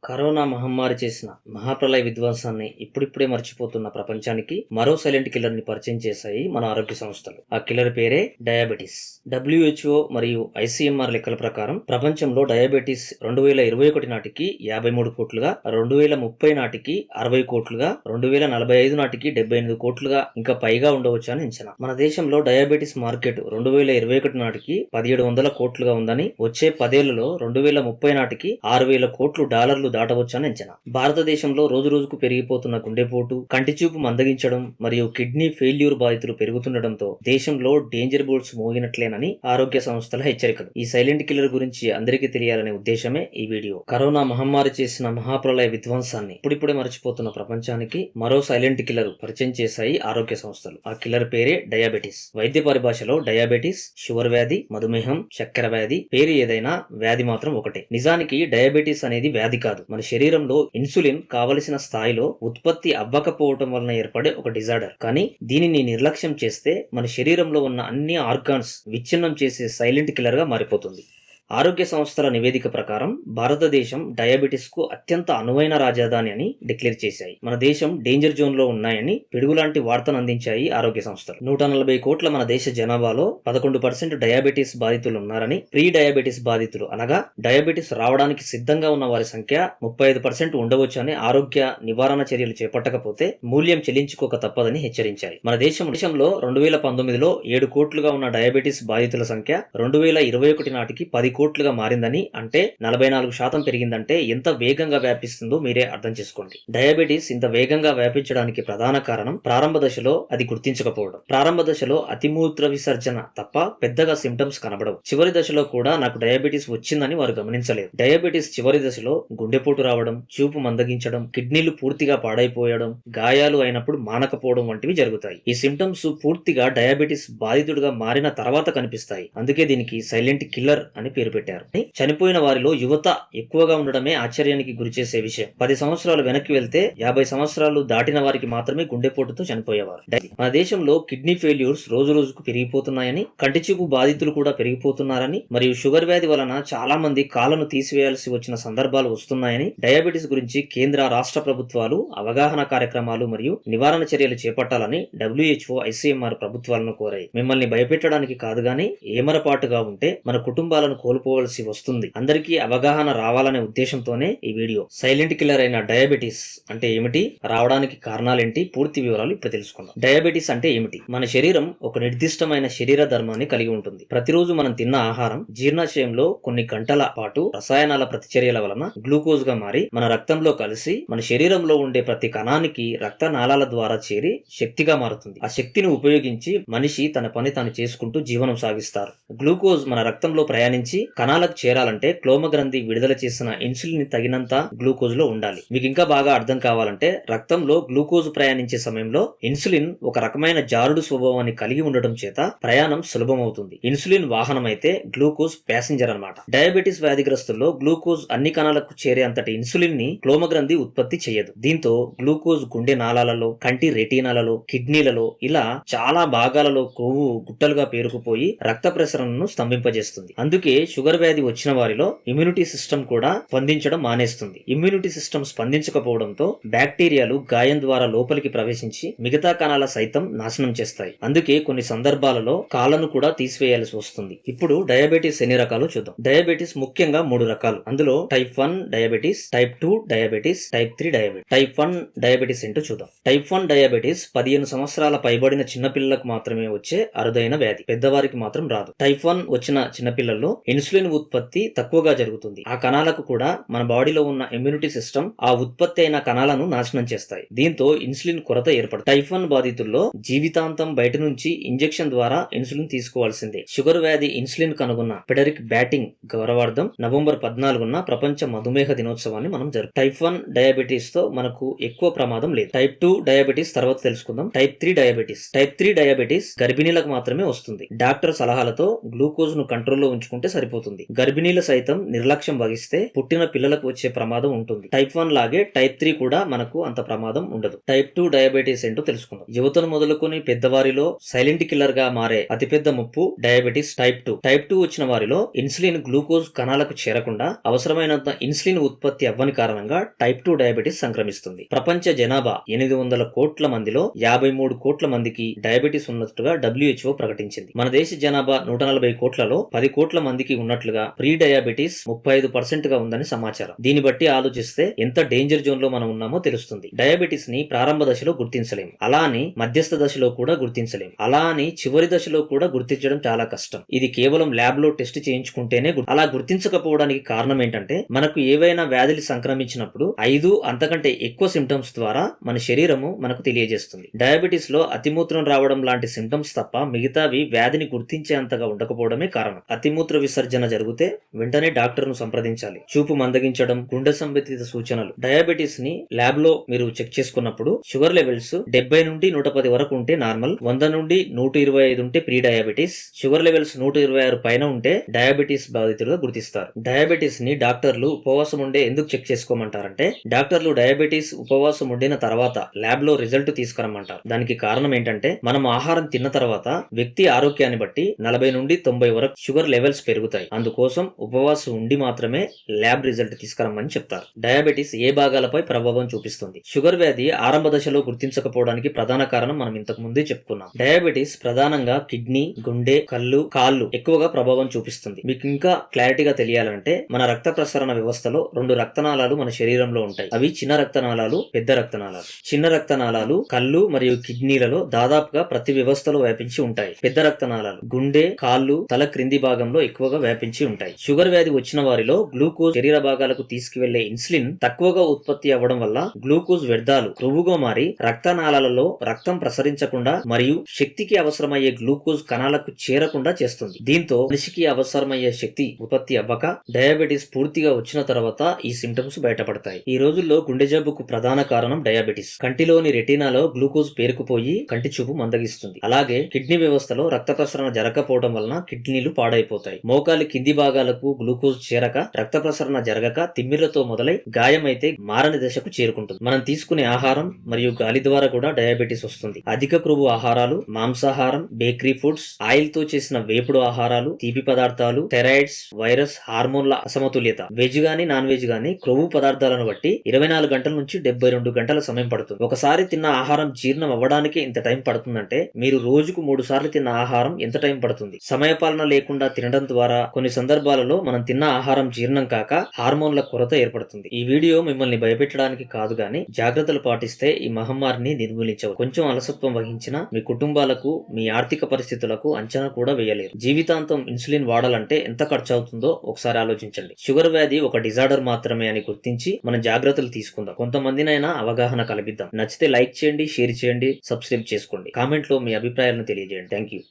Corona మహమ్మారి చేసిన మహాప్రళయ విధ్వంసాన్ని ఇప్పుడిప్పుడే మర్చిపోతున్న ప్రపంచానికి మరో సైలెంట్ కిల్లర్ ని పరిచయం చేశాయి మన ఆరోగ్య సంస్థలు. ఆ కిల్లర్ పేరే డయాబెటీస్. WHO మరియు ICMR లెక్కల ప్రకారం ప్రపంచంలో డయాబెటీస్ 2021 నాటికి 53 కోట్లుగా, 2030 నాటికి 60 కోట్లుగా, 2045 నాటికి 78 కోట్లుగా ఇంకా పైగా ఉండవచ్చు అని అంచనా. మన దేశంలో డయాబెటీస్ మార్కెట్ 2021 నాటికి 1700 కోట్లుగా ఉందని, వచ్చే 10 ఏళ్లలో 2030 నాటికి $6,000 కోట్లు దాటవచ్చని అంచనా. భారతదేశంలో రోజు రోజుకు పెరిగిపోతున్న గుండెపోటు, కంటిచూపు మందగించడం మరియు కిడ్నీ ఫెయిల్యూర్ బాధితులు పెరుగుతుండటంతో దేశంలో డేంజర్ బోర్డ్స్ మోగినట్లేనని ఆరోగ్య సంస్థల హెచ్చరికలు. ఈ సైలెంట్ కిల్లర్ గురించి అందరికీ తెలియాలనే ఉద్దేశమే ఈ వీడియో. కరోనా మహమ్మారి చేసిన మహాప్రళయ విధ్వంసాన్ని ఇప్పుడిప్పుడే మర్చిపోతున్న ప్రపంచానికి మరో సైలెంట్ కిల్లర్ పరిచయం చేశాయి ఆరోగ్య సంస్థలు. ఆ కిల్లర్ పేరే డయాబెటీస్. వైద్య పరిభాషలో డయాబెటీస్, షుగర్ వ్యాధి, మధుమేహం, చక్కెర వ్యాధి, పేరు ఏదైనా వ్యాధి మాత్రం ఒకటే. నిజానికి డయాబెటీస్ అనేది వ్యాధి కాదు, మన శరీరంలో ఇన్సులిన్ కావలసిన స్థాయిలో ఉత్పత్తి అవ్వకపోవటం వలన ఏర్పడే ఒక డిజార్డర్. కానీ దీనిని నిర్లక్ష్యం చేస్తే మన శరీరంలో ఉన్న అన్ని ఆర్గాన్స్ విచ్ఛిన్నం చేసే సైలెంట్ కిల్లర్ గా మారిపోతుంది. ఆరోగ్య సంస్థల నివేదిక ప్రకారం భారతదేశం డయాబెటీస్ కు అత్యంత అనువైన రాజధాని అని డిక్లేర్ చేశాయి. మన దేశం డేంజర్ జోన్ లో ఉన్నాయని పిడుగులాంటి వార్తను అందించాయి ఆరోగ్య సంస్థలు. 140 కోట్ల మన దేశ జనాభాలో 11% డయాబెటీస్ బాధితులు ఉన్నారని, ప్రీ డయాబెటీస్ బాధితులు అనగా డయాబెటీస్ రావడానికి సిద్ధంగా ఉన్న వారి సంఖ్య 35% ఉండవచ్చు అని, ఆరోగ్య నివారణ చర్యలు చేపట్టకపోతే మూల్యం చెల్లించుకోక తప్పదని హెచ్చరించాయి. మన దేశంలో 2019లో 7 కోట్లుగా ఉన్న డయాబెటీస్ బాధితుల సంఖ్య 2021 నాటికి 10 కోట్లుగా మారిందని, అంటే 44% పెరిగిందంటే ఎంత వేగంగా వ్యాపిస్తుందో మీరే అర్థం చేసుకోండి. డయాబెటీస్ ఇంత వేగంగా వ్యాపించడానికి ప్రధాన కారణం ప్రారంభ దశలో అది గుర్తించకపోవడం. ప్రారంభ దశలో అతిమూత్ర విసర్జన తప్ప పెద్దగా సిమ్టమ్స్ కనబడవు. చివరి దశలో కూడా నాకు డయాబెటీస్ వచ్చిందని వారు గమనించలేదు. డయాబెటీస్ చివరి దశలో గుండెపోటు రావడం, చూపు మందగించడం, కిడ్నీలు పూర్తిగా పాడైపోయడం, గాయాలు అయినప్పుడు మానకపోవడం వంటివి జరుగుతాయి. ఈ సిమ్టమ్స్ పూర్తిగా డయాబెటీస్ బాధితుడిగా మారిన తర్వాత కనిపిస్తాయి. అందుకే దీనికి సైలెంట్ కిల్లర్ అని పేరు పెట్టారు. చనిపోయిన వారిలో యువత ఎక్కువగా ఉండడమే ఆశ్చర్యానికి గురిచేసే విషయం. 10 సంవత్సరాలు వెనక్కి వెళ్తే 50 సంవత్సరాలు దాటిన వారికి మాత్రమే గుండెపోటుతో చనిపోయేవారు. మన దేశంలో కిడ్నీ ఫెయిల్యూర్స్ రోజు రోజుకు పెరిగిపోతున్నాయని, కంటిచూపు బాధితులు కూడా పెరిగిపోతున్నారని, మరియు షుగర్ వ్యాధి వలన చాలా మంది కాళ్ళను తీసివేయాల్సి వచ్చిన సందర్భాలు వస్తున్నాయని, డయాబెటీస్ గురించి కేంద్ర రాష్ట్ర ప్రభుత్వాలు అవగాహన కార్యక్రమాలు మరియు నివారణ చర్యలు చేపట్టాలని WHO, ICMR ప్రభుత్వాలను కోరాయి. మిమ్మల్ని భయపెట్టడానికి కాదు గాని ఏమరపాటుగా ఉంటే మన కుటుంబాలను కోల్పోవలసి వస్తుంది. అందరికీ అవగాహన రావాలనే ఉద్దేశంతోనే ఈ వీడియో. సైలెంట్ కిల్లర్ అయిన డయాబెటీస్ అంటే ఏమిటి, రావడానికి కారణాలేంటి, పూర్తి వివరాలు ఇప్పుడు తెలుసుకుందాం. డయాబెటీస్ అంటే ఏమిటి? మన శరీరం ఒక నిర్దిష్టమైన శరీర ధర్మాన్ని కలిగి ఉంటుంది. ప్రతిరోజు మనం తిన్న ఆహారం జీర్ణాశయంలో కొన్ని గంటల పాటు రసాయనాల ప్రతిచర్యల వలన గ్లూకోజ్ గా మారి మన రక్తంలో కలిసి మన శరీరంలో ఉండే ప్రతి కణానికి రక్త నాళాల ద్వారా చేరి శక్తిగా మారుతుంది. ఆ శక్తిని ఉపయోగించి మనిషి తన పని తాను చేసుకుంటూ జీవనం సాగిస్తారు. గ్లూకోజ్ మన రక్తంలో ప్రయాణించి కణాలకు చేరాలంటే క్లోమ గ్రంథి విడుదల చేసిన ఇన్సులిన్ తగినంత గ్లూకోజ్ లో ఉండాలి. మీకు ఇంకా బాగా అర్థం కావాలంటే రక్తంలో గ్లూకోజ్ ప్రయాణించే సమయంలో ఇన్సులిన్ ఒక రకమైన జారుడు స్వభావాన్ని కలిగి ఉండటం చేత ప్రయాణం సులభమవుతుంది. ఇన్సులిన్ వాహనం అయితే గ్లూకోజ్ ప్యాసింజర్ అన్నమాట. డయాబెటీస్ వ్యాధిగ్రస్తుల్లో గ్లూకోజ్ అన్ని కణాలకు చేరే అంతటి ఇన్సులిన్ ని క్లోమ గ్రంథి ఉత్పత్తి చేయదు. దీంతో గ్లూకోజ్ గుండె నాళాలలో, కంటి రెటీనాలలో, కిడ్నీలలో ఇలా చాలా భాగాలలో కొవ్వు గుట్టలుగా పేరుకుపోయి రక్త ప్రసరణను స్తంభింపజేస్తుంది. అందుకే షుగర్ వ్యాధి వచ్చిన వారిలో ఇమ్యూనిటీ సిస్టమ్ కూడా స్పందించడం మానేస్తుంది. ఇమ్యూనిటీ సిస్టమ్ స్పందించకపోవడంతో బ్యాక్టీరియాలు గాయం ద్వారా లోపలికి ప్రవేశించి మిగతా కణాల సైతం నాశనం చేస్తాయి. అందుకే కొన్ని సందర్భాలలో కాళ్ళను కూడా తీసివేయాల్సి వస్తుంది. ఇప్పుడు డయాబెటీస్ ఎన్ని రకాలు చూద్దాం. డయాబెటీస్ ముఖ్యంగా 3 రకాలు. అందులో type 1 diabetes, type 2 diabetes, type 3 diabetes. Type 1 diabetes ఏంటో చూద్దాం. టైప్ 1 డయాబెటీస్ 15 సంవత్సరాల పైబడిన చిన్నపిల్లలకు మాత్రమే వచ్చే అరుదైన వ్యాధి. పెద్దవారికి మాత్రం రాదు. టైప్ 1 వచ్చిన చిన్నపిల్లల్లో ఇన్సులిన్ ఉత్పత్తి తక్కువగా జరుగుతుంది. ఆ కణాలకు కూడా మన బాడీలో ఉన్న ఇమ్యూనిటీ సిస్టమ్ ఆ ఉత్పత్తి అయిన కణాలను నాశనం చేస్తాయి. దీంతో ఇన్సులిన్ కొరత ఏర్పడుతుంది. టైప్ 1 బాధితుల్లో జీవితాంతం బయట నుంచి ఇంజెక్షన్ ద్వారా ఇన్సులిన్ తీసుకోవాల్సిందే. షుగర్ వ్యాధి ఇన్సులిన్ కనుగొన్న ఫెడరిక్ బ్యాటింగ్ గౌరవార్థం నవంబర్ 14న ప్రపంచ మధుమేహ దినోత్సవాన్ని మనం జరుపుతాం. టైప్ 1 డయాబెటీస్ తో మనకు ఎక్కువ ప్రమాదం లేదు. టైప్ 2 డయాబెటీస్ తర్వాత తెలుసుకుందాం. Type 3 diabetes. టైప్ 3 డయాబెటీస్ గర్భిణీలకు మాత్రమే వస్తుంది. డాక్టర్ సలహాలతో గ్లూకోజ్ ను కంట్రోల్లో ఉంచుకుంటే సరిపోతుంది. సరిపోతుంది. గర్భిణీలు సైతం నిర్లక్ష్యం వహిస్తే పుట్టిన పిల్లలకు వచ్చే ప్రమాదం ఉంటుంది. టైప్ 1 లాగే టైప్ 3 కూడా మనకు అంత ప్రమాదం ఉండదు. టైప్ 2 డయాబెటీస్ ఏంటో తెలుసుకుందాం. యువతను మొదలుకొని పెద్దవారిలో సైలెంట్ కిల్లర్ గా మారే అతిపెద్ద ముప్పు డయాబెటీస్ టైప్ 2. టైప్ 2 వచ్చిన వారిలో ఇన్సులిన్ గ్లూకోజ్ కణాలకు చేరకుండా అవసరమైనంత ఇన్సులిన్ ఉత్పత్తి అవ్వని కారణంగా టైప్ 2 డయాబెటీస్ సంక్రమిస్తుంది. ప్రపంచ జనాభా 800 కోట్ల మందిలో 53 కోట్ల మందికి డయాబెటీస్ ఉన్నట్టుగా WHO ప్రకటించింది. మన దేశ జనాభా 140 కోట్లలో 10 కోట్ల మందికి ఉన్నట్లుగా ప్రీ డయాబెటీస్ 35% గా ఉందని సమాచారం. దీన్ని బట్టి ఆలోచిస్తే ఎంత డేంజర్ జోన్ లో మనం ఉన్నామో తెలుస్తుంది. డయాబెటీస్ ని ప్రారంభ దశలో గుర్తించలేం, అలా అని మధ్యస్థ దశలో కూడా గుర్తించలేం, అలా అని చివరి దశలో కూడా గుర్తించడం చాలా కష్టం. ఇది కేవలం ల్యాబ్ లో టెస్ట్ చేయించుకుంటేనే అలా గుర్తించకపోవడానికి కారణం ఏంటంటే మనకు ఏవైనా వ్యాధులు సంక్రమించినప్పుడు 5 అంతకంటే ఎక్కువ సింప్టమ్స్ ద్వారా మన శరీరము మనకు తెలియజేస్తుంది. డయాబెటీస్ లో అతిమూత్రం రావడం లాంటి సింప్టమ్స్ తప్ప మిగతావి వ్యాధిని గుర్తించే అంతగా ఉండకపోవడమే కారణం. అతిమూత్ర విసర్జన జరిగితే వెంటనే డాక్టర్ ను సంప్రదించాలి. చూపు మందగించడం, గుండె సంబంధిత సూచనలు. డయాబెటీస్ ని ల్యాబ్ లో మీరు చెక్ చేసుకున్నప్పుడు షుగర్ లెవెల్స్ 70 నుండి 110 వరకు ఉంటే నార్మల్, 100 నుండి 125 ఉంటే ప్రీ డయాబెటీస్, షుగర్ లెవెల్స్ 126 పైన ఉంటే డయాబెటీస్ బాధితులుగా గుర్తిస్తారు. డయాబెటీస్ ని డాక్టర్లు ఉపవాసం ఉండే ఎందుకు చెక్ చేసుకోమంటారంటే డాక్టర్లు డయాబెటీస్ ఉపవాసం ఉండిన తర్వాత ల్యాబ్ లో రిజల్ట్ తీసుకురమ్మంటారు. దానికి కారణం ఏంటంటే మనం ఆహారం తిన్న తర్వాత వ్యక్తి ఆరోగ్యాన్ని బట్టి 40 నుండి 90 వరకు షుగర్ లెవెల్స్ పెరుగుతాయి. అందుకోసం ఉపవాసం ఉండి మాత్రమే ల్యాబ్ రిజల్ట్ తీసుకురమ్మని చెప్తారు. డయాబెటీస్ ఏ భాగాలపై ప్రభావం చూపిస్తుంది? షుగర్ వ్యాధి ఆరంభ దశలో గుర్తించకపోవడానికి ప్రధాన కారణం మనం ఇంతకు ముందే చెప్పుకున్నాం. డయాబెటీస్ ప్రధానంగా కిడ్నీ, గుండె, కళ్ళు, కాళ్ళు ఎక్కువగా ప్రభావం చూపిస్తుంది. మీకు ఇంకా క్లారిటీగా తెలియాలంటే మన రక్త ప్రసరణ వ్యవస్థలో 2 రక్తనాళాలు మన శరీరంలో ఉంటాయి. అవి చిన్న రక్తనాళాలు, పెద్ద రక్తనాళాలు. చిన్న రక్తనాళాలు కళ్ళు మరియు కిడ్నీలలో దాదాపుగా ప్రతి వ్యవస్థలో వ్యాపించి ఉంటాయి. పెద్ద రక్తనాళాలు గుండె, కాళ్ళు, తల క్రింది భాగంలో ఎక్కువగా వ్యాపించి ఉంటాయి. షుగర్ వ్యాధి వచ్చిన వారిలో గ్లూకోజ్ శరీర భాగాలకు తీసుకువెళ్లే ఇన్సులిన్ తక్కువగా ఉత్పత్తి అవ్వడం వల్ల గ్లూకోజ్ వ్యర్థాలు క్రొవ్వుగా మారి రక్తనాళాలలో రక్తం ప్రసరించకుండా మరియు శక్తికి అవసరమయ్యే గ్లూకోజ్ కణాలకు చేరకుండా చేస్తుంది. దీంతో మనిషికి అవసరమయ్యే శక్తి ఉత్పత్తి అవ్వక డయాబెటీస్ పూర్తిగా వచ్చిన తర్వాత ఈ సింప్టమ్స్ బయటపడతాయి. ఈ రోజుల్లో గుండె జబ్బుకు ప్రధాన కారణం డయాబెటీస్. కంటిలోని రెటీనాలో గ్లూకోజ్ పేరుకుపోయి కంటి చూపు మందగిస్తుంది. అలాగే కిడ్నీ వ్యవస్థలో రక్త ప్రసరణ జరగకపోవడం వలన కిడ్నీలు పాడైపోతాయి. మోకాలి కింది భాగాలకు గ్లూకోజ్ చేరక రక్త ప్రసరణ జరగక తిమ్మిర్లతో మొదలై గాయమైతే మారని దశకు చేరుకుంటుంది. మనం తీసుకునే ఆహారం మరియు గాలి ద్వారా కూడా డయాబెటీస్ వస్తుంది. అధిక క్రొవ్వు ఆహారాలు, మాంసాహారం, బేకరీ ఫుడ్స్, ఆయిల్ తో చేసిన వేపుడు ఆహారాలు, తీపి పదార్థాలు, స్టెరాయిడ్స్, వైరస్, హార్మోన్ల అసమతుల్యత. వెజ్ గానీ నాన్ వెజ్ గానీ క్రొవ్వు పదార్థాలను బట్టి 24 గంటల నుంచి 72 గంటల సమయం పడుతుంది. ఒకసారి తిన్న ఆహారం జీర్ణం అవ్వడానికి ఇంత టైం పడుతుందంటే మీరు రోజుకు 3 సార్లు తిన్న ఆహారం ఎంత టైం పడుతుంది? సమయపాలన లేకుండా తినడం ద్వారా కొన్ని సందర్భాలలో మనం తిన్న ఆహారం జీర్ణం కాక హార్మోన్ల కొరత ఏర్పడుతుంది. ఈ వీడియో మిమ్మల్ని భయపెట్టడానికి కాదు గాని జాగ్రత్తలు పాటిస్తే ఈ మహమ్మారిని నిర్మూలించవచ్చు. కొంచెం అలసత్వం వహించినా మీ కుటుంబాలకు, మీ ఆర్థిక పరిస్థితులకు అంచనా కూడా వేయలేరు. జీవితాంతం ఇన్సులిన్ వాడాలంటే ఎంత ఖర్చు అవుతుందో ఒకసారి ఆలోచించండి. షుగర్ వ్యాధి ఒక డిజార్డర్ మాత్రమే అని గుర్తించి మనం జాగ్రత్తలు తీసుకుందాం. కొంతమందినైనా అవగాహన కల్పిద్దాం. నచ్చితే లైక్ చేయండి, షేర్ చేయండి, సబ్స్క్రైబ్ చేసుకోండి. కామెంట్ లో మీ అభిప్రాయాలను తెలియజేయండి. Thank you.